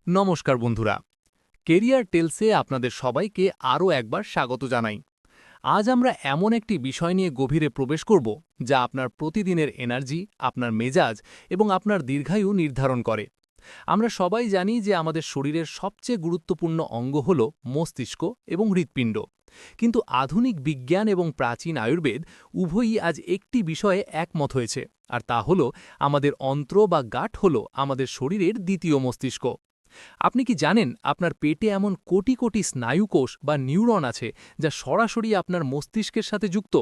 নমস্কার বন্ধুরা, কেরিয়ার টেলসে আপনাদের সবাইকে আরও একবার স্বাগত জানাই। আজ আমরা এমন একটি বিষয় নিয়ে গভীরে প্রবেশ করব যা আপনার প্রতিদিনের এনার্জি, আপনার মেজাজ এবং আপনার দীর্ঘায়ু নির্ধারণ করে। আমরা সবাই জানি যে আমাদের শরীরের সবচেয়ে গুরুত্বপূর্ণ অঙ্গ হল মস্তিষ্ক এবং হৃৎপিণ্ড। কিন্তু আধুনিক বিজ্ঞান এবং প্রাচীন আয়ুর্বেদ উভয়ই আজ একটি বিষয়ে একমত হয়েছে, আর তা হল আমাদের অন্ত্র বা গাট হল আমাদের শরীরের দ্বিতীয় মস্তিষ্ক। আপনি কি জানেন আপনার পেটে এমন কোটি কোটি স্নায়ুকোষ বা নিউরন আছে যা সরাসরি আপনার মস্তিষ্কের সাথে যুক্ত?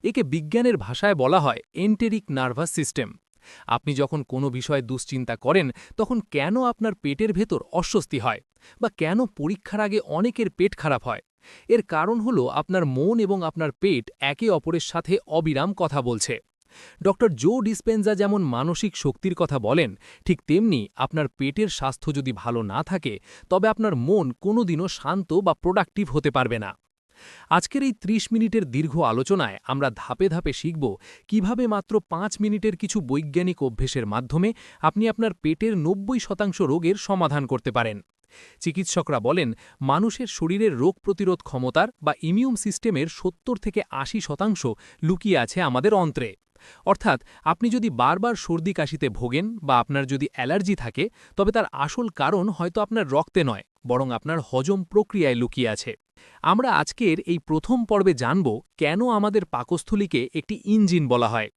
একে বিজ্ঞানের ভাষায় বলা হয় এন্টেরিক নার্ভাস সিস্টেম। আপনি যখন কোনো বিষয়ে দুশ্চিন্তা করেন, তখন কেন আপনার পেটের ভেতর অস্বস্তি হয়, বা কেন পরীক্ষার আগে অনেকের পেট খারাপ হয়? এর কারণ হলো আপনার মন এবং আপনার পেট একে অপরের সাথে অবিরাম কথা বলছে। ডক্টর জো ডিসপেনজা যেমন মানসিক শক্তির কথা বলেন, ঠিক তেমনি আপনার পেটের স্বাস্থ্য যদি ভালো না থাকে, তবে আপনার মন কোনোদিনও শান্ত বা প্রোডাক্টিভ হতে পারবে না। আজকের এই ৩০ মিনিটের দীর্ঘ আলোচনায় আমরা ধাপে ধাপে শিখব কিভাবে মাত্র ৫ মিনিটের কিছু বৈজ্ঞানিক অভ্যেসের মাধ্যমে আপনি আপনার পেটের ৯০% রোগের সমাধান করতে পারেন। চিকিৎসকরা বলেন, মানুষের শরীরের রোগ প্রতিরোধ ক্ষমতার বা ইমিউন সিস্টেমের ৭০ থেকে ৮০% লুকিয়ে আছে আমাদের অন্ত্রে। অর্থাৎ আপনি যদি বারবার সর্দি কাশিতে ভোগেন বা আপনার যদি অ্যালার্জি থাকে, তবে তার আসল কারণ হয়তো আপনার রক্তে নয়, বরং আপনার হজম প্রক্রিয়ায় লুকিয়ে আছে। আমরা আজকের এই প্রথম পর্বে জানব কেন আমাদের পাকস্থলীকে একটি ইঞ্জিন বলা হয়।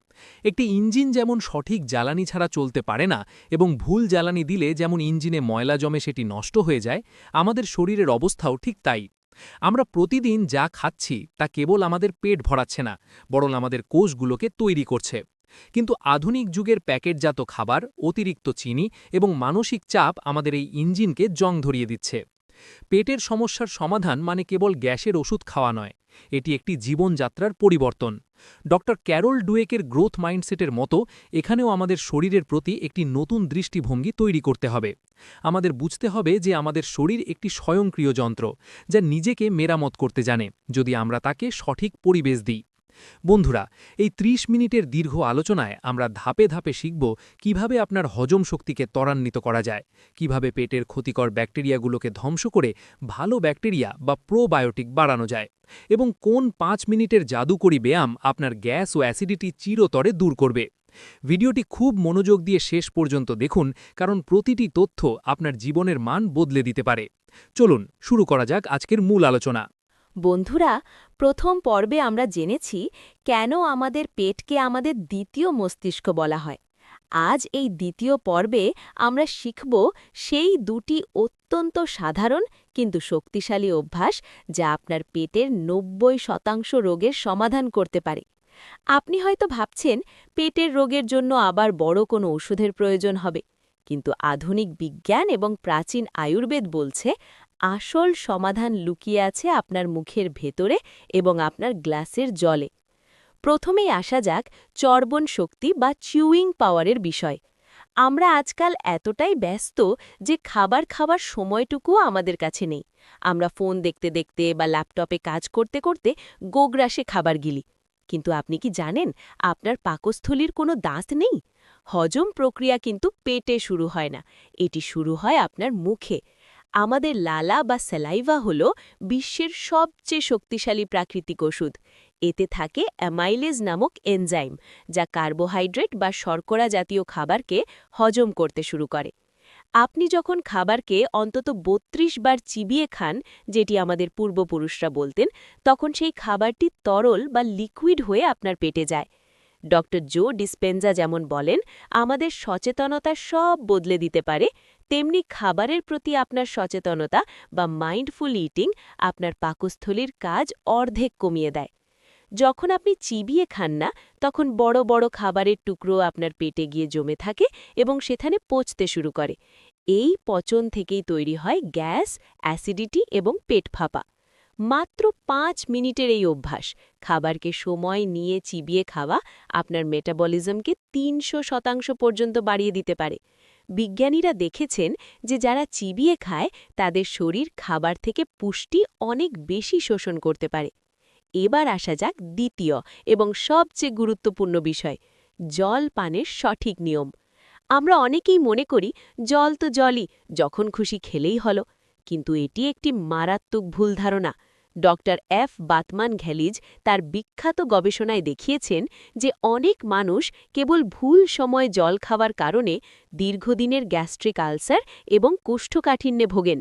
একটি ইঞ্জিন যেমন সঠিক জ্বালানি ছাড়া চলতে পারে না, এবং ভুল জ্বালানি দিলে যেমন ইঞ্জিনে ময়লা জমে সেটি নষ্ট হয়ে যায়, আমাদের শরীরের অবস্থাও ঠিক তাই। আমরা প্রতিদিন যা খাচ্ছি তা কেবল আমাদের পেট ভরাচ্ছে না, বরং আমাদের কোষগুলোকে তৈরি করছে। কিন্তু আধুনিক যুগের প্যাকেটজাত খাবার, অতিরিক্ত চিনি এবং মানসিক চাপ আমাদের এই ইঞ্জিনকে জং ধরিয়ে দিচ্ছে। পেটের সমস্যার সমাধান মানে কেবল গ্যাসের ওষুধ খাওয়া নয়, এটি একটি জীবনযাত্রার পরিবর্তন। ডক্টর ক্যারল ডুয়েকের গ্রোথ মাইন্ডসেটের মতো এখানেও আমাদের শরীরের প্রতি একটি নতুন দৃষ্টিভঙ্গি তৈরি করতে হবে। আমাদের বুঝতে হবে যে আমাদের শরীর একটি স্বয়ংক্রিয় যন্ত্র, যা নিজেকে মেরামত করতে জানে, যদি আমরা তাকে সঠিক পরিবেশ দিই। বন্ধুরা, এই ৩০ মিনিটের দীর্ঘ আলোচনায় আমরা ধাপে ধাপে শিখব কিভাবে আপনার হজম শক্তিকে ত্বরান্বিত করা যায়, কিভাবে পেটের ক্ষতিকর ব্যাকটেরিয়াগুলোকে ধ্বংস করে ভালো ব্যাকটেরিয়া বা প্রোবায়োটিক বাড়ানো যায়, এবং কোন ৫ মিনিটের জাদুকরী ব্যায়াম আপনার গ্যাস ও অ্যাসিডিটি চিরতরে দূর করবে। ভিডিওটি খুব মনোযোগ দিয়ে শেষ পর্যন্ত দেখুন, কারণ প্রতিটি তথ্য আপনার জীবনের মান বদলে দিতে পারে। চলুন শুরু করা যাক আজকের মূল আলোচনা। বন্ধুরা, প্রথম পর্বে আমরা জেনেছি কেন আমাদের পেটকে আমাদের দ্বিতীয় মস্তিষ্ক বলা হয়। আজ এই দ্বিতীয় পর্বে আমরা শিখব সেই দুটি অত্যন্ত সাধারণ কিন্তু শক্তিশালী অভ্যাস যা আপনার পেটের ৯০% রোগের সমাধান করতে পারে। আপনি হয়তো ভাবছেন পেটের রোগের জন্য আবার বড় কোনো ওষুধের প্রয়োজন হবে, কিন্তু আধুনিক বিজ্ঞান এবং প্রাচীন আয়ুর্বেদ বলছে আসল সমাধান লুকিয়ে আছে আপনার মুখের ভেতরে এবং আপনার গ্লাসের জলে। প্রথমেই আসা যাক চর্বণ শক্তি বা চিউইং পাওয়ারের বিষয়। আমরা আজকাল এতটাই ব্যস্ত যে খাবার খাওয়ার সময়টুকুও আমাদের কাছে নেই। আমরা ফোন দেখতে দেখতে বা ল্যাপটপে কাজ করতে করতে গোগ্রাসে খাবার গিলি। কিন্তু আপনি কি জানেন আপনার পাকস্থলীর কোনো দাঁত নেই? হজম প্রক্রিয়া কিন্তু পেটে শুরু হয় না, এটি শুরু হয় আপনার মুখে। আমাদের লালা বা স্যালাইভা হল বিশ্বের সবচেয়ে শক্তিশালী প্রাকৃতিক ওষুধ। এতে থাকে অ্যামাইলেজ নামক এনজাইম, যা কার্বোহাইড্রেট বা শর্করা জাতীয় খাবারকে হজম করতে শুরু করে। আপনি যখন খাবারকে অন্তত ৩২ বার চিবিয়ে খান, যেটি আমাদের পূর্বপুরুষরা বলতেন, তখন সেই খাবারটি তরল বা লিকুইড হয়ে আপনার পেটে যায়। ডক্টর জো ডিসপেনজা যেমন বলেন, আমাদের সচেতনতা সব বদলে দিতে পারে, তেমনি খাবারের প্রতি আপনার সচেতনতা বা মাইন্ডফুল ইটিং আপনার পাকস্থলীর কাজ অর্ধেক কমিয়ে দেয়। যখন আপনি চিবিয়ে খান না, তখন বড় বড় খাবারের টুকরো আপনার পেটে গিয়ে জমে থাকে এবং সেখানে পচতে শুরু করে। এই পচন থেকেই তৈরি হয় গ্যাস, অ্যাসিডিটি এবং পেট ফাঁপা। মাত্র ৫ মিনিটের এই অভ্যাস, খাবারকে সময় নিয়ে চিবিয়ে খাওয়া, আপনার মেটাবলিজমকে ৩০০% পর্যন্ত বাড়িয়ে দিতে পারে। বিজ্ঞানীরা দেখেছেন যে যারা চিবিয়ে খায় তাদের শরীর খাবার থেকে পুষ্টি অনেক বেশি শোষণ করতে পারে। এবার আসা যাক দ্বিতীয় এবং সবচেয়ে গুরুত্বপূর্ণ বিষয়, জল পানের সঠিক নিয়ম। আমরা অনেকেই মনে করি জল তো জলই, যখন খুশি খেলেই হলো। কিন্তু এটি একটি মারাত্মক ভুল ধারণা। ডক্টর এফ বাতমান ঘ্যালিজ তার বিখ্যাত গবেষণায় দেখিয়েছেন যে অনেক মানুষ কেবল ভুল সময় জল খাওয়ার কারণে দীর্ঘদিনের গ্যাস্ট্রিক আলসার এবং কোষ্ঠকাঠিন্যে ভোগেন।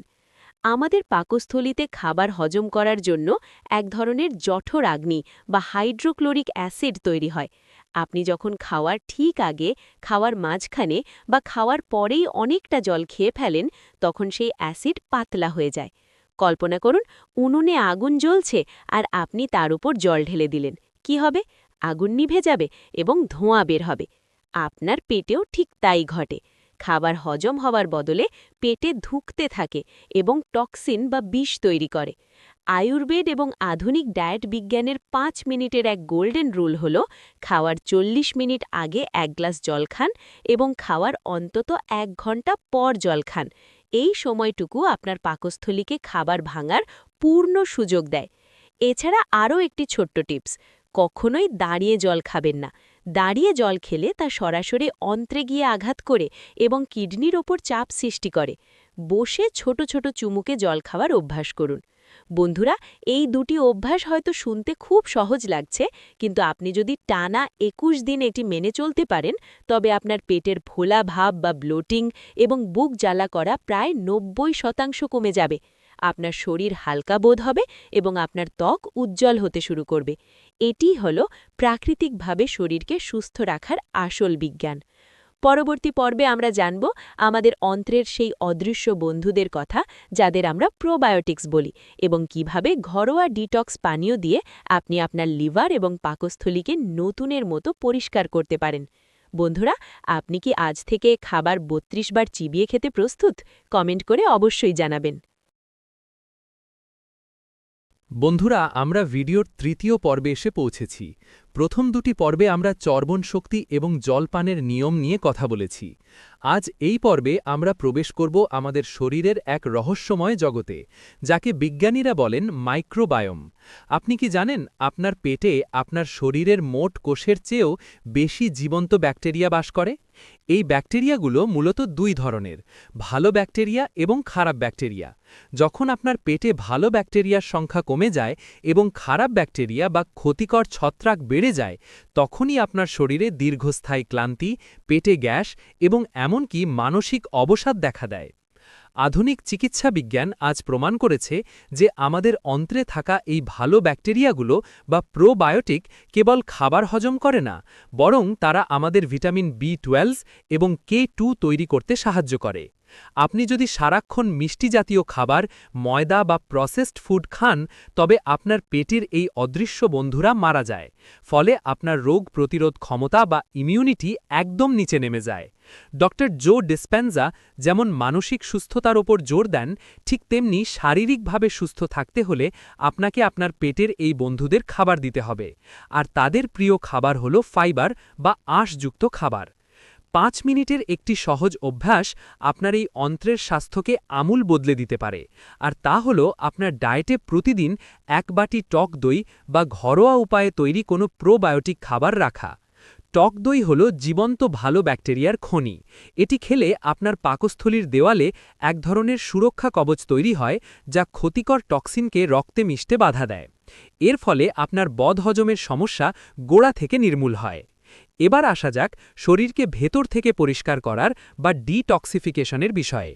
আমাদের পাকস্থলিতে খাবার হজম করার জন্য এক ধরনের জঠর আগ্নি বা হাইড্রোক্লোরিক অ্যাসিড তৈরি হয়। আপনি যখন খাওয়ার ঠিক আগে, খাওয়ার মাঝখানে বা খাওয়ার পরেই অনেকটা জল খেয়ে ফেলেন, তখন সেই অ্যাসিড পাতলা হয়ে যায়। কল্পনা করুন, উনুনে আগুন জ্বলছে আর আপনি তার উপর জল ঢেলে দিলেন। কি হবে? আগুন নিভে যাবে এবং ধোঁয়া বের হবে। আপনার পেটেও ঠিক তাই ঘটে। খাবার হজম হওয়ার বদলে পেটে ধুঁকতে থাকে এবং টক্সিন বা বিষ তৈরি করে। আয়ুর্বেদ এবং আধুনিক ডায়েট বিজ্ঞানের ৫ মিনিটের এক গোল্ডেন রুল হল খাওয়ার ৪০ মিনিট আগে ১ গ্লাস জল খান এবং খাওয়ার অন্তত ১ ঘন্টা পর জল খান। এই সময়টুকু আপনার পাকস্থলীকে খাবার ভাঙার পূর্ণ সুযোগ দেয়। এছাড়া আরও একটি ছোট্ট টিপস, কখনোই দাঁড়িয়ে জল খাবেন না। দাঁড়িয়ে জল খেলে তা সরাসরি অন্ত্রে গিয়ে আঘাত করে এবং কিডনির ওপর চাপ সৃষ্টি করে। বসে ছোট ছোট চুমুকে জল খাওয়ার অভ্যাস করুন। বন্ধুরা, এই দুটি অভ্যাস হয়তো শুনতে খুব সহজ লাগছে, কিন্তু আপনি যদি টানা ২১ দিন এটি মেনে চলতে পারেন, তবে আপনার পেটের ফোলা ভাব বা ব্লোটিং এবং বুক জ্বালা করা প্রায় ৯০% কমে যাবে। আপনার শরীর হালকা বোধ হবে এবং আপনার ত্বক উজ্জ্বল হতে শুরু করবে। এটি হল প্রাকৃতিকভাবে শরীরকে সুস্থ রাখার আসল বিজ্ঞান। পরবর্তী পর্বে আমরা জানব আমাদের অন্ত্রের সেই অদৃশ্য বন্ধুদের কথা, যাদের আমরা প্রোবায়োটিক্স বলি, এবং কিভাবে ঘরোয়া ডিটক্স পানীয় দিয়ে আপনি আপনার লিভার এবং পাকস্থলীকে নতুনের মতো পরিষ্কার করতে পারেন। বন্ধুরা, আপনি কি আজ থেকে খাবার ৩২ বার চিবিয়ে খেতে প্রস্তুত? কমেন্ট করে অবশ্যই জানাবেন। বন্ধুরা, আমরা ভিডিওর তৃতীয় পর্বে এসে পৌঁছেছি। প্রথম দুটি পর্বে আমরা চর্বণ শক্তি এবং জলপানের নিয়ম নিয়ে কথা বলেছি। আজ এই পর্বে আমরা প্রবেশ করব আমাদের শরীরের এক রহস্যময় জগতে, যাকে বিজ্ঞানীরা বলেন মাইক্রোবায়োম। আপনি কি জানেন, আপনার পেটে আপনার শরীরের মোট কোষের চেয়েও বেশি জীবন্ত ব্যাকটেরিয়া বাস করে? এই ব্যাকটেরিয়াগুলো মূলত দুই ধরনের, ভালো ব্যাকটেরিয়া এবং খারাপ ব্যাকটেরিয়া। যখন আপনার পেটে ভালো ব্যাকটেরিয়ার সংখ্যা কমে যায় এবং খারাপ ব্যাকটেরিয়া বা ক্ষতিকর ছত্রাক বেড়ে যায়, তখনই আপনার শরীরে দীর্ঘস্থায়ী ক্লান্তি, পেটে গ্যাস এবং এমনকি মানসিক অবসাদ দেখা দেয়। আধুনিক চিকিৎসা বিজ্ঞান আজ প্রমাণ করেছে যে আমাদের অন্ত্রে থাকা এই ভালো ব্যাকটেরিয়াগুলো বা প্রোবায়োটিক কেবল খাবার হজম করে না, বরং তারা আমাদের ভিটামিন B12 এবং K2 তৈরি করতে সাহায্য করে। আপনি যদি সারাক্ষণ মিষ্টি জাতীয় খাবার, ময়দা বা প্রসেসড ফুড খান, তবে আপনার পেটের এই অদৃশ্য বন্ধুরা মারা যায়। ফলে আপনার রোগ প্রতিরোধ ক্ষমতা বা ইমিউনিটি একদম নিচে নেমে যায়। ডক্টর জো ডিসপেনজা যেমন মানসিক সুস্থতার ওপর জোর দেন, ঠিক তেমনি শারীরিকভাবে সুস্থ থাকতে হলে আপনাকে আপনার পেটের এই বন্ধুদের খাবার দিতে হবে। আর তাদের প্রিয় খাবার হল ফাইবার বা আঁশযুক্ত খাবার। ৫ মিনিটের একটি সহজ অভ্যাস আপনার এই অন্ত্রের স্বাস্থ্যকে আমূল বদলে দিতে পারে, আর তা হল আপনার ডায়েটে প্রতিদিন ১ বাটি টক দই বা ঘরোয়া উপায়ে তৈরি কোনো প্রোবায়োটিক খাবার রাখা। টক দই হল জীবন্ত ভালো ব্যাকটেরিয়ার খনি। এটি খেলে আপনার পাকস্থলীর দেওয়ালে এক ধরনের সুরক্ষা কবচ তৈরি হয়, যা ক্ষতিকর টক্সিনকে রক্তে মিশতে বাধা দেয়। এর ফলে আপনার বদহজমের সমস্যা গোড়া থেকে নির্মূল হয়। এবার আসা যাক শরীরকে ভেতর থেকে পরিষ্কার করার বা ডিটক্সিফিকেশনের বিষয়ে।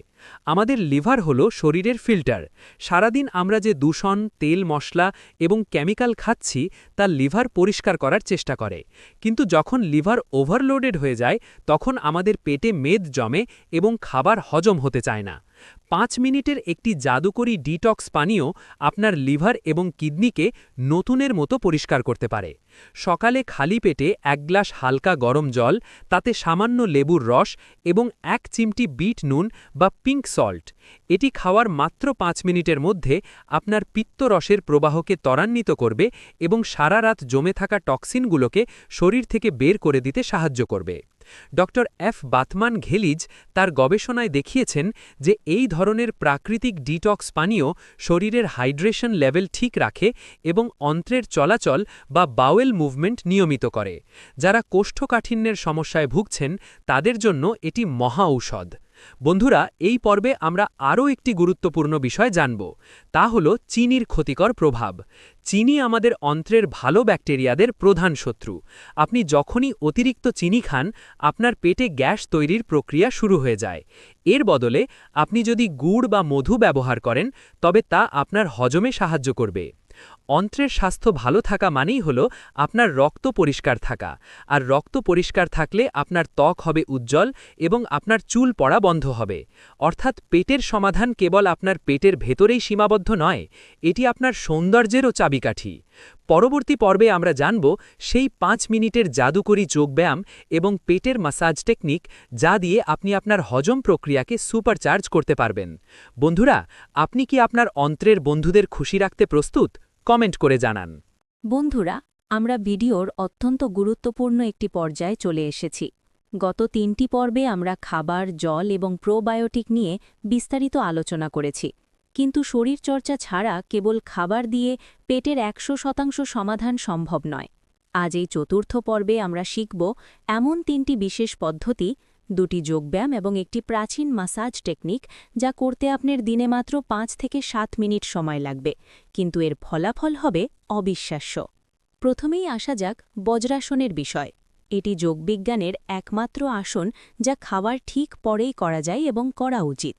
আমাদের লিভার হল শরীরের ফিল্টার। সারাদিন আমরা যে দূষণ, তেল, মশলা এবং কেমিক্যাল খাচ্ছি তা লিভার পরিষ্কার করার চেষ্টা করে। কিন্তু যখন লিভার ওভারলোডেড হয়ে যায়, তখন আমাদের পেটে মেদ জমে এবং খাবার হজম হতে চায় না। ৫ মিনিটের একটি জাদুকরী ডিটক্স পানীয় আপনার লিভার এবং কিডনিকে নতুনের মতো পরিষ্কার করতে পারে। সকালে খালি পেটে ১ গ্লাস হালকা গরম জল, তাতে সামান্য লেবুর রস এবং ১ চিমটি বিট নুন বা পিঙ্ক সল্ট। এটি খাওয়ার মাত্র ৫ মিনিটের মধ্যে আপনার পিত্তরসের প্রবাহকে ত্বরান্বিত করবে এবং সারা রাত জমে থাকা টক্সিনগুলোকে শরীর থেকে বের করে দিতে সাহায্য করবে। ডক্টর এফ বাথমান ঘেলিজ তার গবেষণায় দেখিয়েছেন যে এই ধরনের প্রাকৃতিক ডিটক্স পানীয় শরীরের হাইড্রেশন লেভেল ঠিক রাখে এবং অন্ত্রের চলাচল বা বাওয়েল মুভমেন্ট নিয়মিত করে। যারা কোষ্ঠকাঠিন্যের সমস্যায় ভুগছেন তাদের জন্য এটি মহা ঔষধ। বন্ধুরা, এই পর্বে আমরা আরও একটি গুরুত্বপূর্ণ বিষয় জানব, তা হল চিনির ক্ষতিকর প্রভাব। চিনি আমাদের অন্ত্রের ভালো ব্যাকটেরিয়াদের প্রধান শত্রু। আপনি যখনই অতিরিক্ত চিনি খান, আপনার পেটে গ্যাস তৈরির প্রক্রিয়া শুরু হয়ে যায়। এর বদলে আপনি যদি গুড় বা মধু ব্যবহার করেন, তবে তা আপনার হজমে সাহায্য করবে। অন্ত্রের স্বাস্থ্য ভালো থাকা মানেই হল আপনার রক্ত পরিষ্কার থাকা, আর রক্ত পরিষ্কার থাকলে আপনার ত্বক হবে উজ্জ্বল এবং আপনার চুল পড়া বন্ধ হবে। অর্থাৎ পেটের সমাধান কেবল আপনার পেটের ভেতরেই সীমাবদ্ধ নয়, এটি আপনার সৌন্দর্যেরও চাবিকাঠি। পরবর্তী পর্বে আমরা জানব সেই 5 মিনিটের জাদুকরী যোগব্যায়াম এবং পেটের ম্যাসাজ টেকনিক, যা দিয়ে আপনি আপনার হজম প্রক্রিয়াকে সুপারচার্জ করতে পারবেন। বন্ধুরা, আপনি কি আপনার অন্ত্রের বন্ধুদের খুশি রাখতে প্রস্তুত? কমেন্ট করে জানান। বন্ধুরা, আমরা ভিডিওর অত্যন্ত গুরুত্বপূর্ণ একটি পর্যায়ে চলে এসেছি। গত 3টি পর্বে আমরা খাবার, জল এবং প্রোবায়োটিক নিয়ে বিস্তারিত আলোচনা করেছি। কিন্তু শরীরচর্চা ছাড়া কেবল খাবার দিয়ে পেটের 100% সমাধান সম্ভব নয়। আজ এই চতুর্থ পর্বে আমরা শিখব এমন 3টি বিশেষ পদ্ধতি, 2টি যোগব্যায়াম এবং একটি প্রাচীন ম্যাসাজ টেকনিক, যা করতে আপনার দিনে মাত্র 5 থেকে 7 মিনিট সময় লাগবে, কিন্তু এর ফলাফল হবে অবিশ্বাস্য। প্রথমেই আসা যাক বজ্রাসনের বিষয়। এটি যোগবিজ্ঞানের একমাত্র আসন যা খাওয়ার ঠিক পরেই করা যায় এবং করা উচিত।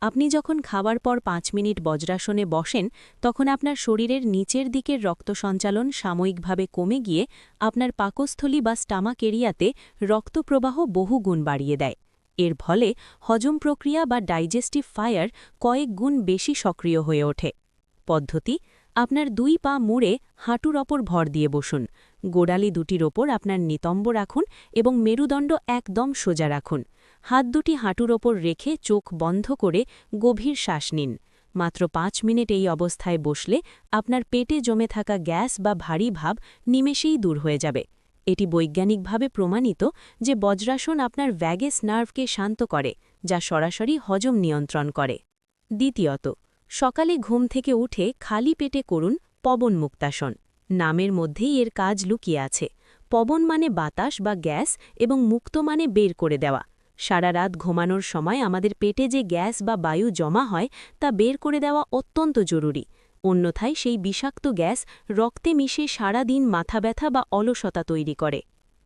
আপনি যখন খাবার পর 5 মিনিট বজ্রাসনে বসেন, তখন আপনার শরীরের নিচের দিকের রক্ত সঞ্চালন সাময়িকভাবে কমে গিয়ে আপনার পাকস্থলী বা স্টামাক এরিয়াতে রক্তপ্রবাহ বহু গুণ বাড়িয়ে দেয়। এর ফলে হজম প্রক্রিয়া বা ডাইজেস্টিভ ফায়ার কয়েক গুণ বেশি সক্রিয় হয়ে ওঠে। পদ্ধতি: আপনার 2 পা মুড়ে হাঁটুর ওপর ভর দিয়ে বসুন। গোড়ালি দুটির ওপর আপনার নিতম্ব রাখুন এবং মেরুদণ্ড একদম সোজা রাখুন। হাত দুটি হাঁটুর ওপর রেখে চোখ বন্ধ করে গভীর শ্বাস নিন। মাত্র 5 মিনিট এই অবস্থায় বসলে আপনার পেটে জমে থাকা গ্যাস বা ভারী ভাব নিমেষেই দূর হয়ে যাবে। এটি বৈজ্ঞানিকভাবে প্রমাণিত যে বজ্রাসন আপনার ভ্যাগাস নার্ভকে শান্ত করে, যা সরাসরি হজম নিয়ন্ত্রণ করে। দ্বিতীয়ত, সকালে ঘুম থেকে উঠে খালি পেটে করুন পবন মুক্তাসন। নামের মধ্যেই এর কাজ লুকিয়ে আছে। পবন মানে বাতাস বা গ্যাস এবং মুক্ত মানে বের করে দেওয়া। সারা রাত ঘুমানোর সময় আমাদের পেটে যে গ্যাস বা বায়ু জমা হয়, তা বের করে দেওয়া অত্যন্ত জরুরি। অন্যথায় সেই বিষাক্ত গ্যাস রক্তে মিশে সারা দিন মাথা ব্যথা বা অলসতা তৈরি করে।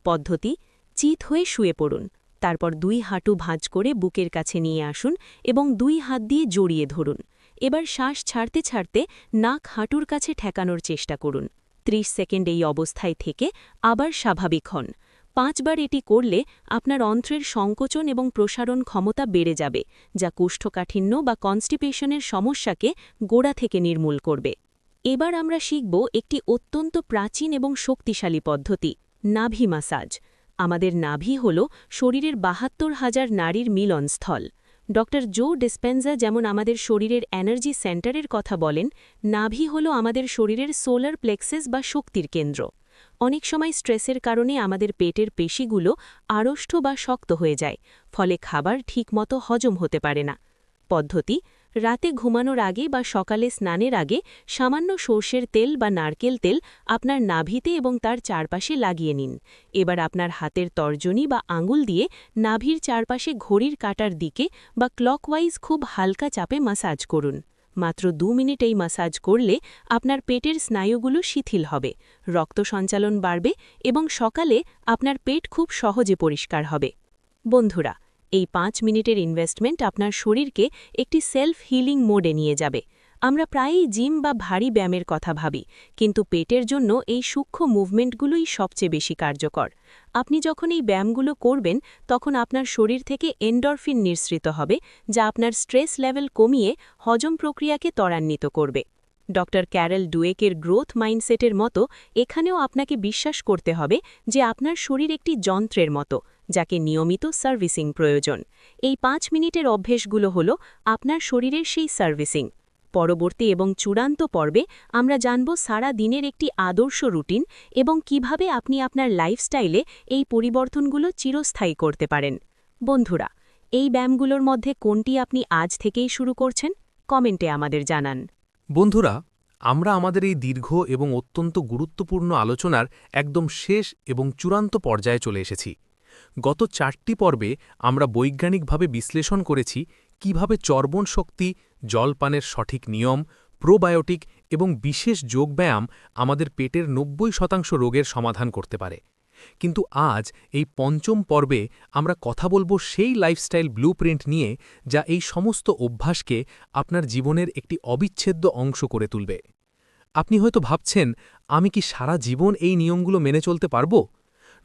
পদ্ধতি: চিত হয়ে শুয়ে পড়ুন। তারপর 2 হাঁটু ভাঁজ করে বুকের কাছে নিয়ে আসুন এবং 2 হাত দিয়ে জড়িয়ে ধরুন। এবার শ্বাস ছাড়তে ছাড়তে নাক হাঁটুর কাছে ঠেকানোর চেষ্টা করুন। 30 সেকেন্ড এই অবস্থায় থেকে আবার স্বাভাবিক হন। 5 বার এটি করলে আপনার অন্ত্রের সংকোচন এবং প্রসারণ ক্ষমতা বেড়ে যাবে, যা কোষ্ঠকাঠিন্য বা কনস্টিপেশনের সমস্যাকে গোড়া থেকে নির্মূল করবে। এবার আমরা শিখব একটি অত্যন্ত প্রাচীন এবং শক্তিশালী পদ্ধতি, নাভি ম্যাসাজ। আমাদের নাভি হল শরীরের 72,000 নাড়ির মিলনস্থল। ডক্টর জো ডিসপেনজা যেমন আমাদের শরীরের এনার্জি সেন্টারের কথা বলেন, নাভি হল আমাদের শরীরের সোলার প্লেক্সাস বা শক্তির কেন্দ্র। অনেক সময় স্ট্রেসের কারণে আমাদের পেটের পেশিগুলো আড়ষ্ট বা শক্ত হয়ে যায়, ফলে খাবার ঠিকমতো হজম হতে পারে না। পদ্ধতি: রাতে ঘুমানোর আগে বা সকালে স্নানের আগে সামান্য সর্ষের তেল বা নারকেল তেল আপনার নাভিতে এবং তার চারপাশে লাগিয়ে নিন। এবার আপনার হাতের তর্জনী বা আঙুল দিয়ে নাভির চারপাশে ঘড়ির কাঁটার দিকে বা ক্লকওয়াইজ খুব হালকা চাপে ম্যাসাজ করুন। মাত্র 2 মিনিট এই ম্যাসাজ করলে আপনার পেটের স্নায়ুগুলো শিথিল হবে, রক্ত সঞ্চালন বাড়বে এবং সকালে আপনার পেট খুব সহজে পরিষ্কার হবে। বন্ধুরা, এই 5 মিনিটের ইনভেস্টমেন্ট আপনার শরীরকে একটি সেলফ হিলিং মোডে নিয়ে যাবে। আমরা প্রায়ই জিম বা ভারী ব্যায়ামের কথা ভাবি, কিন্তু পেটের জন্য এই সূক্ষ্ম মুভমেন্টগুলোই সবচেয়ে বেশি কার্যকর। আপনি যখন এই ব্যায়ামগুলো করবেন, তখন আপনার শরীর থেকে এন্ডরফিন নিঃসৃত হবে, যা আপনার স্ট্রেস লেভেল কমিয়ে হজম প্রক্রিয়াকে ত্বরান্বিত করবে। ডক্টর ক্যারেল ডুয়েকের গ্রোথ মাইন্ডসেটের মতো এখানেও আপনাকে বিশ্বাস করতে হবে যে আপনার শরীর একটি যন্ত্রের মতো, যাকে নিয়মিত সার্ভিসিং প্রয়োজন। এই 5 মিনিটের অভ্যেসগুলো হল আপনার শরীরের সেই সার্ভিসিং। পরবর্তী এবং চূড়ান্ত পর্বে আমরা জানব সারা দিনের একটি আদর্শ রুটিন এবং কিভাবে আপনি আপনার লাইফস্টাইলে এই পরিবর্তনগুলো চিরস্থায়ী করতে পারেন। বন্ধুরা, এই ব্যায়ামগুলোর মধ্যে কোনটি আপনি আজ থেকেই শুরু করছেন? কমেন্টে আমাদের জানান। বন্ধুরা, আমরা আমাদের এই দীর্ঘ এবং অত্যন্ত গুরুত্বপূর্ণ আলোচনার একদম শেষ এবং চূড়ান্ত পর্যায়ে চলে এসেছি। গত 4টি পর্বে আমরা বৈজ্ঞানিকভাবে বিশ্লেষণ করেছি কিভাবে চর্বণ শক্তি, জলপানের সঠিক নিয়ম, প্রোবায়োটিক এবং বিশেষ যোগব্যায়াম আমাদের পেটের 90% রোগের সমাধান করতে পারে। কিন্তু আজ এই পঞ্চম পর্বে আমরা কথা বলবো সেই লাইফস্টাইল ব্লুপ্রিন্ট নিয়ে যা এই সমস্ত অভ্যাসকে আপনার জীবনের একটি অবিচ্ছেদ্য অংশ করে তুলবে। আপনি হয়তো ভাবছেন, আমি কি সারা জীবন এই নিয়মগুলো মেনে চলতে পারবো?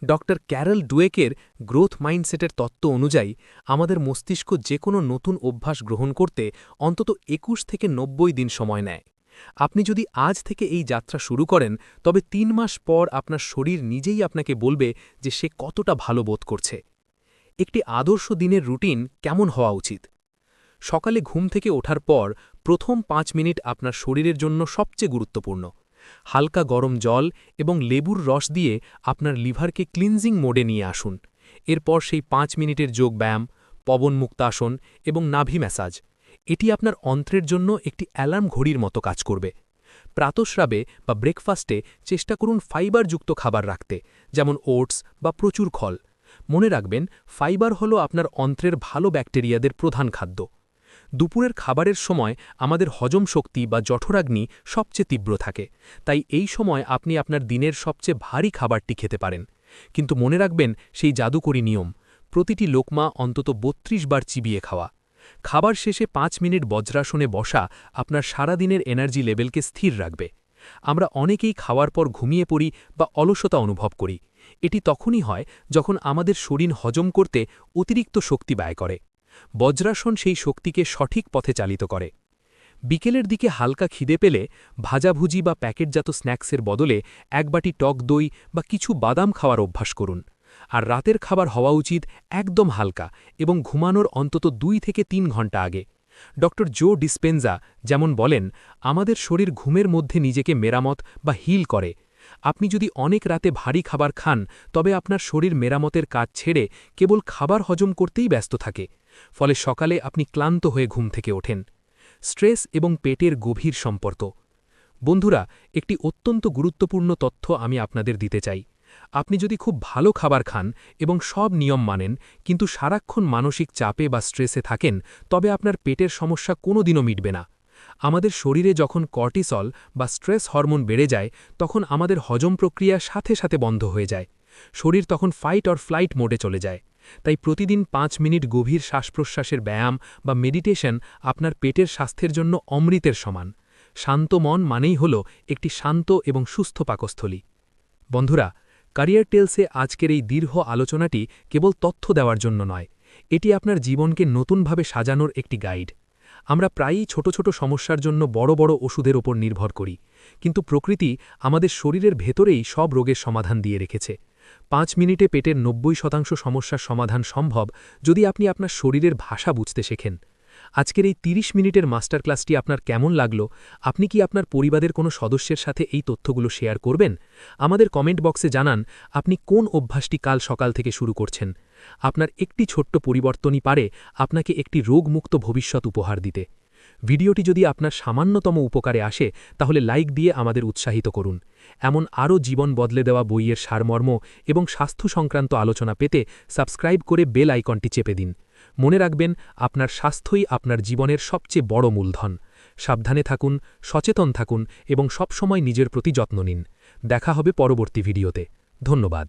ডক্টর ক্যারল ডুয়েকের গ্রোথ মাইন্ডসেটের তত্ত্ব অনুযায়ী আমাদের মস্তিষ্ক যে কোনো নতুন অভ্যাস গ্রহণ করতে অন্তত 21 থেকে 90 দিন সময় নেয়। আপনি যদি আজ থেকে এই যাত্রা শুরু করেন, তবে 3 মাস পর আপনার শরীর নিজেই আপনাকে বলবে যে সে কতটা ভালো বোধ করছে। একটি আদর্শ দিনের রুটিন কেমন হওয়া উচিত? সকালে ঘুম থেকে ওঠার পর প্রথম 5 মিনিট আপনার শরীরের জন্য সবচেয়ে গুরুত্বপূর্ণ। হালকা গরম জল এবং লেবুর রস দিয়ে আপনার লিভারকে ক্লিনজিং মোডে নিয়ে আসুন। এরপর সেই 5 মিনিটের যোগব্যায়াম, পবনমুক্তাসন এবং নাভি ম্যাসাজ। এটি আপনার অন্ত্রের জন্য একটি অ্যালার্ম ঘড়ির মতো কাজ করবে। প্রাতঃস্রাবে বা ব্রেকফাস্টে চেষ্টা করুন ফাইবারযুক্ত খাবার রাখতে, যেমন ওটস বা প্রচুর খল। মনে রাখবেন, ফাইবার হল আপনার অন্ত্রের ভালো ব্যাকটেরিয়াদের প্রধান খাদ্য। দুপুরের খাবারের সময় আমাদের হজম শক্তি বা জঠরাগ্নি সবচেয়ে তীব্র থাকে, তাই এই সময় আপনি আপনার দিনের সবচেয়ে ভারী খাবারটি খেতে পারেন। কিন্তু মনে রাখবেন সেই জাদুকরী নিয়ম, প্রতিটি লোকমা অন্তত 32 বার চিবিয়ে খাওয়া। খাবার শেষে 5 মিনিট বজ্রাসনে বসা আপনার সারাদিনের এনার্জি লেভেলকে স্থির রাখবে। আমরা অনেকেই খাওয়ার পর ঘুমিয়ে পড়ি বা অলসতা অনুভব করি। এটি তখনই হয় যখন আমাদের শরীর হজম করতে অতিরিক্ত শক্তি ব্যয় করে। বজ্রাসন সেই শক্তিকে সঠিক পথে চালিত করে। বিকেলের দিকে হালকা খিদে পেলে ভাজাভুজি বা প্যাকেটজাত স্ন্যাক্সের বদলে 1 বাটি টক দই বা কিছু বাদাম খাওয়ার অভ্যাস করুন। আর রাতের খাবার হওয়া উচিত একদম হালকা এবং ঘুমানোর অন্তত 2 থেকে 3 ঘন্টা আগে। ডক্টর জো ডিসপেনজা যেমন বলেন, আমাদের শরীর ঘুমের মধ্যে নিজেকে মেরামত বা হিল করে। আপনি যদি অনেক রাতে ভারী খাবার খান, তবে আপনার শরীর মেরামতের কাজ ছেড়ে কেবল খাবার হজম করতেই ব্যস্ত থাকে। ফলে সকালে আপনি ক্লান্ত হয়ে ঘুম থেকে ওঠেন। স্ট্রেস এবং পেটের গভীর সম্পর্ক। বন্ধুরা, একটি অত্যন্ত গুরুত্বপূর্ণ তথ্য আমি আপনাদের দিতে চাই। আপনি যদি খুব ভালো খাবার খান এবং সব নিয়ম মানেন, কিন্তু সারাক্ষণ মানসিক চাপে বা স্ট্রেসে থাকেন, তবে আপনার পেটের সমস্যা কোনোদিনও মিটবে না। আমাদের শরীরে যখন কর্টিসল বা স্ট্রেস হরমোন বেড়ে যায়, তখন আমাদের হজম প্রক্রিয়া সাথে সাথে বন্ধ হয়ে যায়। শরীর তখন ফাইট অর ফ্লাইট মোডে চলে যায়। তাই প্রতিদিন 5 মিনিট গভীর শ্বাসপ্রশ্বাসের ব্যায়াম বা মেডিটেশন আপনার পেটের স্বাস্থ্যের জন্য অমৃতের সমান। শান্ত মন মানেই হল একটি শান্ত এবং সুস্থ পাকস্থলী। বন্ধুরা, ক্যারিয়ার টেলসে আজকের এই দীর্ঘ আলোচনাটি কেবল তথ্য দেওয়ার জন্য নয়, এটি আপনার জীবনকে নতুনভাবে সাজানোর একটি গাইড। আমরা প্রায়ই ছোট ছোট সমস্যার জন্য বড় বড় ওষুধের ওপর নির্ভর করি, কিন্তু প্রকৃতি আমাদের শরীরের ভেতরেই সব রোগের সমাধান দিয়ে রেখেছে। 5 মিনিটে পেটের 90% সমস্যার সমাধান সম্ভব, যদি আপনি আপনার শরীরের ভাষা বুঝতে শেখেন। আজকের এই 30 মিনিটের মাস্টার ক্লাসটি আপনার কেমন লাগলো? আপনি কি আপনার পরিবারের কোনো সদস্যের সাথে এই তথ্যগুলো শেয়ার করবেন? আমাদের কমেন্ট বক্সে জানান আপনি কোন অভ্যাসটি কাল সকাল থেকে শুরু করছেন। আপনার একটি ছোট্ট পরিবর্তনই পারে আপনাকে একটি রোগমুক্ত ভবিষ্যৎ উপহার দিতে। ভিডিওটি যদি আপনার সামান্যতম উপকারে আসে, তাহলে লাইক দিয়ে আমাদের উৎসাহিত করুন। এমন আরও জীবন বদলে দেওয়া বইয়ের সারমর্ম এবং স্বাস্থ্য সংক্রান্ত আলোচনা পেতে সাবস্ক্রাইব করে বেল আইকনটি চেপে দিন। মনে রাখবেন, আপনার স্বাস্থ্যই আপনার জীবনের সবচেয়ে বড় মূলধন। সাবধানে থাকুন, সচেতন থাকুন এবং সবসময় নিজের প্রতি যত্ন নিন। দেখা হবে পরবর্তী ভিডিওতে। ধন্যবাদ।